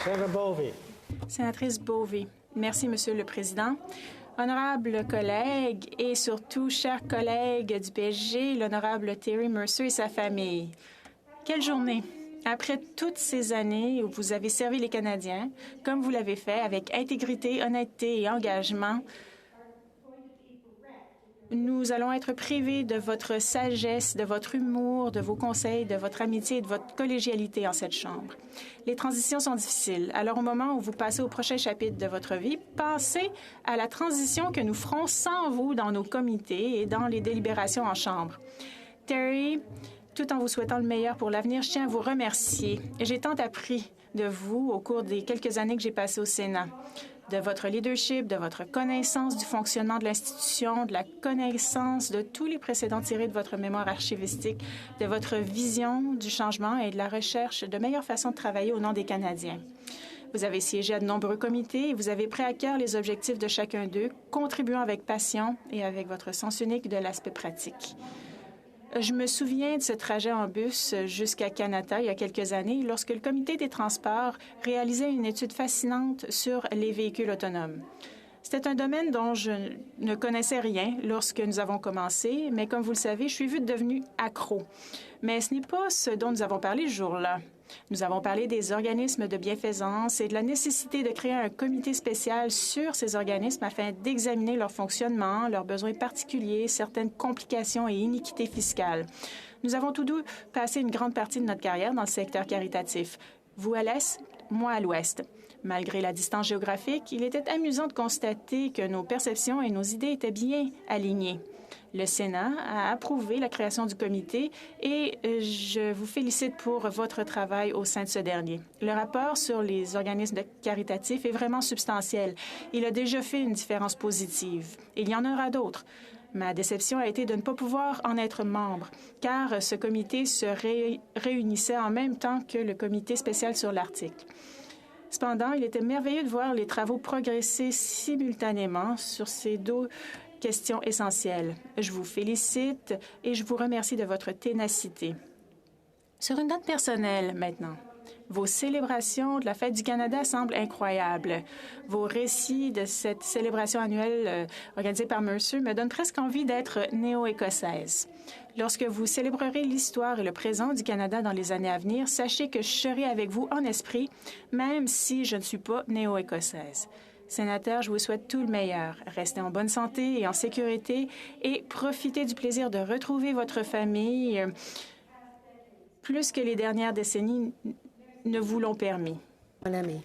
Senator Bovey. Sénatrice Bovey. Merci, Monsieur le Président. Honorables collègues et surtout chers collègues du PSG, l'honorable Terry Mercer et sa famille. Quelle journée! Après toutes ces années où vous avez servi les Canadiens, comme vous l'avez fait, avec intégrité, honnêteté et engagement, nous allons être privés de votre sagesse, de votre humour, de vos conseils, de votre amitié et de votre collégialité en cette Chambre. Les transitions sont difficiles. Alors, au moment où vous passez au prochain chapitre de votre vie, pensez à la transition que nous ferons sans vous dans nos comités et dans les délibérations en Chambre. Terry, tout en vous souhaitant le meilleur pour l'avenir, je tiens à vous remercier. J'ai tant appris de vous au cours des quelques années que j'ai passées au Sénat, de votre leadership, de votre connaissance du fonctionnement de l'institution, de la connaissance de tous les précédents tirés de votre mémoire archivistique, de votre vision du changement et de la recherche de meilleures façons de travailler au nom des Canadiens. Vous avez siégé à de nombreux comités et vous avez pris à cœur les objectifs de chacun d'eux, contribuant avec passion et avec votre sens unique de l'aspect pratique. Je me souviens de ce trajet en bus jusqu'à Canada il y a quelques années, lorsque le Comité des transports réalisait une étude fascinante sur les véhicules autonomes. C'était un domaine dont je ne connaissais rien lorsque nous avons commencé, mais comme vous le savez, je suis vite devenue accro. Mais ce n'est pas ce dont nous avons parlé ce jour-là. Nous avons parlé des organismes de bienfaisance et de la nécessité de créer un comité spécial sur ces organismes afin d'examiner leur fonctionnement, leurs besoins particuliers, certaines complications et iniquités fiscales. Nous avons tous deux passé une grande partie de notre carrière dans le secteur caritatif. Vous à l'Est, moi à l'Ouest. Malgré la distance géographique, il était amusant de constater que nos perceptions et nos idées étaient bien alignées. Le Sénat a approuvé la création du comité et je vous félicite pour votre travail au sein de ce dernier. Le rapport sur les organismes caritatifs est vraiment substantiel. Il a déjà fait une différence positive. Il y en aura d'autres. Ma déception a été de ne pas pouvoir en être membre, car ce comité se réunissait en même temps que le comité spécial sur l'Arctique. Cependant, il était merveilleux de voir les travaux progresser simultanément sur ces deux questions essentielles. Je vous félicite et je vous remercie de votre ténacité. Sur une note personnelle maintenant, vos célébrations de la Fête du Canada semblent incroyables. Vos récits de cette célébration annuelle organisée par Mercer me donnent presque envie d'être néo-écossaise. Lorsque vous célébrerez l'histoire et le présent du Canada dans les années à venir, sachez que je serai avec vous en esprit, même si je ne suis pas néo-écossaise. Sénateur, je vous souhaite tout le meilleur. Restez en bonne santé et en sécurité et profitez du plaisir de retrouver votre famille plus que les dernières décennies ne vous l'ont permis. Mon ami.